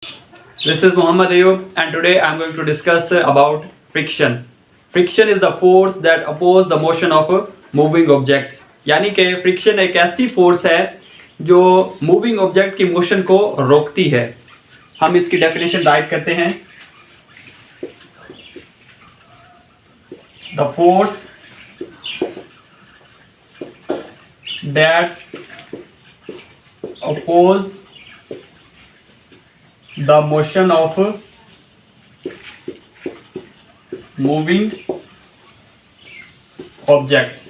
This is Muhammad Ayub and today I am going to discuss about friction. Friction is the force that oppose the motion of moving objects. यानी कि friction एक ऐसी force है जो moving object की motion को रोकती है. हम इसकी डेफिनेशन राइट करते हैं. The force that oppose the motion of moving objects,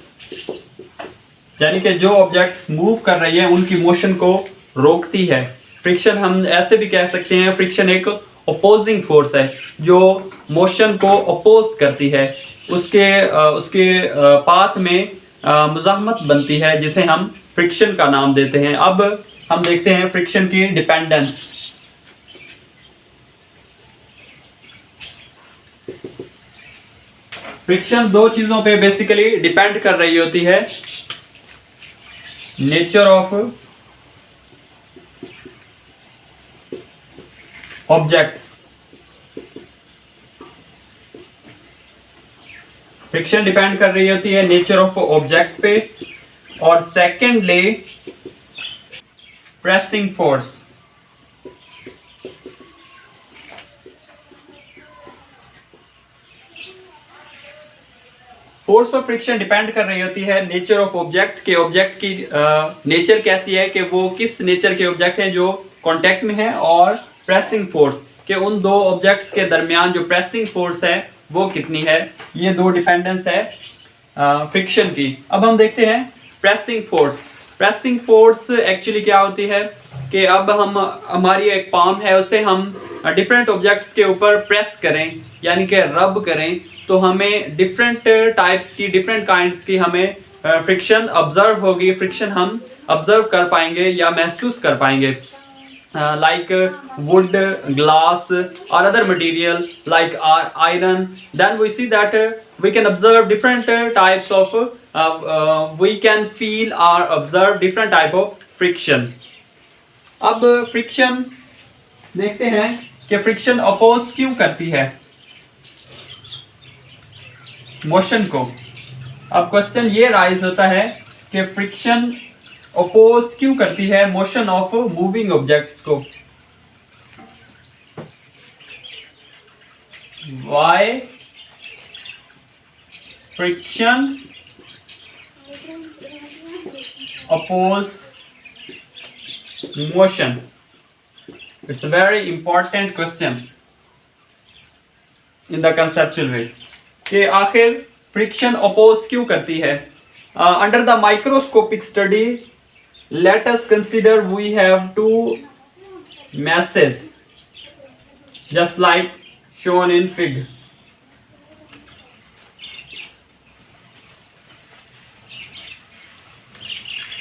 यानी कि जो ऑब्जेक्ट्स मूव कर रही है उनकी मोशन को रोकती है. फ्रिक्शन हम ऐसे भी कह सकते हैं, फ्रिक्शन एक अपोजिंग फोर्स है जो मोशन को अपोज करती है. उसके पाथ में मुज़ाहमत बनती है जिसे हम फ्रिक्शन का नाम देते हैं. अब हम देखते हैं फ्रिक्शन की डिपेंडेंस. फ्रिक्शन दो चीजों पे बेसिकली डिपेंड कर रही होती है. Nature of objects. Friction depend कर रही होती है नेचर ऑफ ऑब्जेक्ट पे, और secondly pressing force. Force of friction depend कर रही होती है नेचर ऑफ ऑब्जेक्ट के. ऑब्जेक्ट की नेचर कैसी है कि वो किस नेचर के ऑब्जेक्ट हैं जो कांटेक्ट में है, और प्रेसिंग फोर्स के उन दो ऑब्जेक्ट्स के दरमियान जो प्रेसिंग फोर्स है वो कितनी है. ये दो डिपेंडेंस है फ्रिक्शन की. अब हम देखते हैं pressing force. Pressing force actually क्या होती है कि अब हमारी एक पाम है, उसे हम डिफरेंट ऑब्जेक्ट्स के ऊपर प्रेस करें यानी कि रब करें, तो हमें डिफरेंट टाइप्स की, डिफरेंट काइंड्स की हमें फ्रिक्शन ऑब्जर्व होगी. फ्रिक्शन हम ऑब्जर्व कर पाएंगे या महसूस कर पाएंगे. Like wood, glass or other material like iron. Then we see that we can observe different types of we can feel or observe different type of friction. अब friction देखते हैं कि फ्रिक्शन अपोज क्यों करती है मोशन को. अब question ये राइज होता है कि फ्रिक्शन अपोज क्यों करती है मोशन ऑफ मूविंग ऑब्जेक्ट्स को. Why friction oppose motion. It's a very important question in the conceptual way कि आखिर फ्रिक्शन अपोज क्यों करती है. Under the microscopic study, let us consider we have two masses just like shown in figure.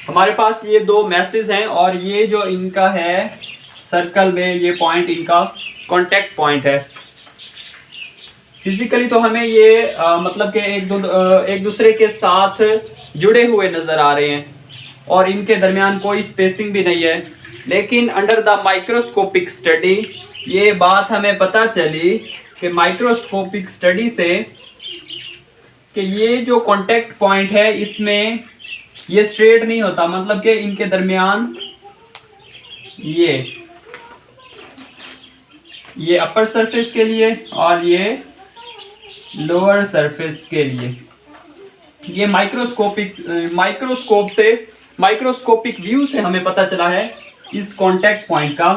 हमारे पास ये दो message हैं और ये जो इनका है सर्कल में, ये पॉइंट इनका कांटेक्ट पॉइंट है. फिजिकली तो हमें ये मतलब कि एक दूसरे के साथ जुड़े हुए नजर आ रहे हैं और इनके दरमियान कोई स्पेसिंग भी नहीं है. लेकिन अंडर द माइक्रोस्कोपिक स्टडी ये बात हमें पता चली कि माइक्रोस्कोपिक स्टडी से कि ये जो कांटेक्ट पॉइंट है इसमें ये स्ट्रेट नहीं होता. मतलब कि इनके दरमियान ये अपर सरफेस के लिए और ये लोअर सरफेस के लिए, ये माइक्रोस्कोपिक व्यू से हमें पता चला है इस कांटेक्ट पॉइंट का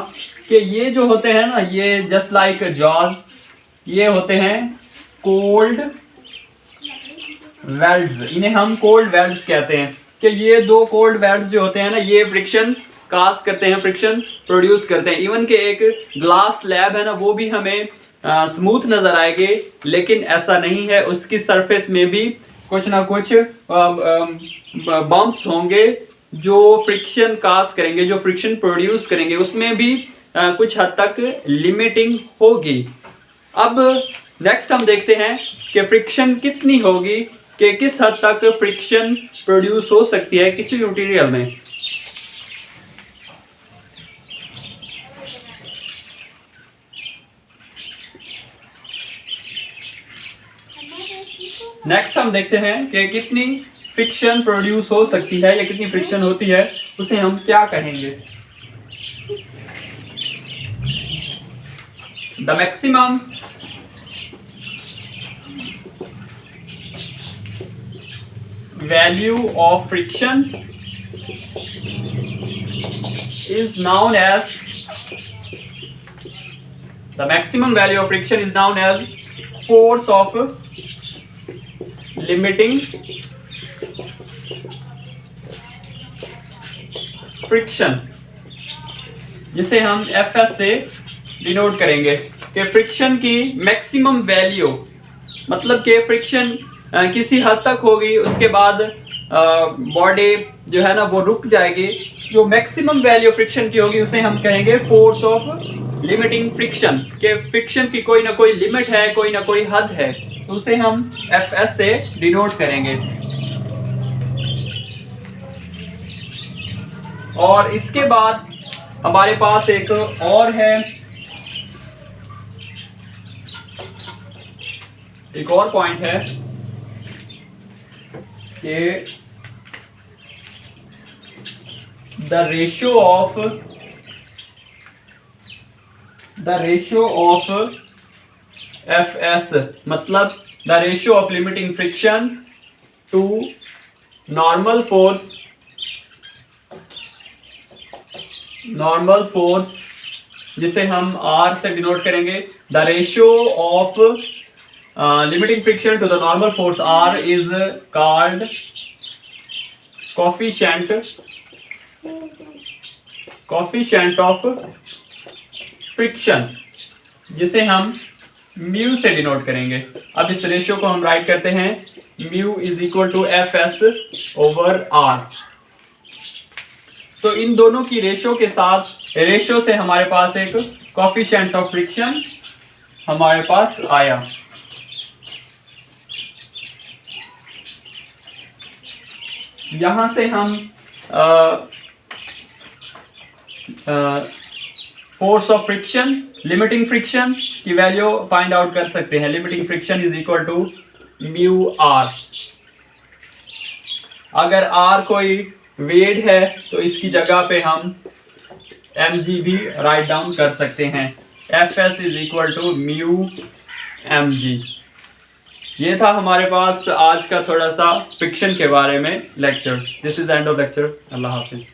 कि ये जो होते हैं ना, ये जस्ट लाइक जॉज, ये होते हैं कोल्ड वेल्ड्स. इन्हें हम कोल्ड वेल्ड्स कहते हैं कि ये दो कोल्ड वेल्ड्स जो होते हैं ना, ये फ्रिक्शन काज करते हैं, फ्रिक्शन प्रोड्यूस करते हैं. इवन के एक ग्लास स्लैब है ना, वो भी हमें स्मूथ नजर आएगी, लेकिन ऐसा नहीं है. उसकी सरफेस में भी कुछ ना कुछ बम्प्स होंगे जो फ्रिक्शन काज करेंगे, जो फ्रिक्शन प्रोड्यूस करेंगे. उसमें भी कुछ हद तक लिमिटिंग होगी. अब नेक्स्ट हम देखते हैं कि फ्रिक्शन कितनी होगी, कि किस हद तक फ्रिक्शन प्रोड्यूस हो सकती है किसी भी मटेरियल में. नेक्स्ट हम देखते हैं कि कितनी फ्रिक्शन प्रोड्यूस हो सकती है या कितनी फ्रिक्शन होती है, उसे हम क्या कहेंगे। The maximum value of friction is known as the maximum value of friction is known as force of limiting friction, जिसे हम Fs से डिनोट करेंगे कि फ्रिक्शन की मैक्सिमम वैल्यू, मतलब कि फ्रिक्शन किसी हद तक होगी, उसके बाद बॉडी जो है ना वो रुक जाएगी। जो मैक्सिमम वैल्यू फ्रिक्शन की होगी उसे हम कहेंगे फोर्स ऑफ लिमिटिंग फ्रिक्शन, के फ्रिक्शन की कोई ना कोई लिमिट है, कोई ना कोई हद है, तो उसे हम Fs से डिनोट करेंगे। और इसके बाद हमारे पास एक और है, एक और पॉइंट है कि द रेशियो ऑफ Fs, मतलब the ratio of limiting friction to normal force, जिसे हम R से डिनोट करेंगे। The ratio of limiting friction to the normal force R is called coefficient of friction, जिसे हम म्यू से डिनोट करेंगे। अब इस रेशियो को हम राइट करते हैं mu is equal to Fs over R। तो इन दोनों की रेशियो के साथ, रेशियो से हमारे पास एक कोएफिशिएंट ऑफ फ्रिक्शन हमारे पास आया। यहां से हम force of friction, limiting friction की वैल्यू फाइंड आउट कर सकते हैं। Limiting friction is equal to mu R. अगर आर कोई वेट है तो इसकी जगह पे हम mg भी राइट डाउन कर सकते हैं। Fs is equal to mu mg। ये था हमारे पास आज का थोड़ा सा फ्रिक्शन के बारे में lecture. This is end of lecture. Allah Hafiz.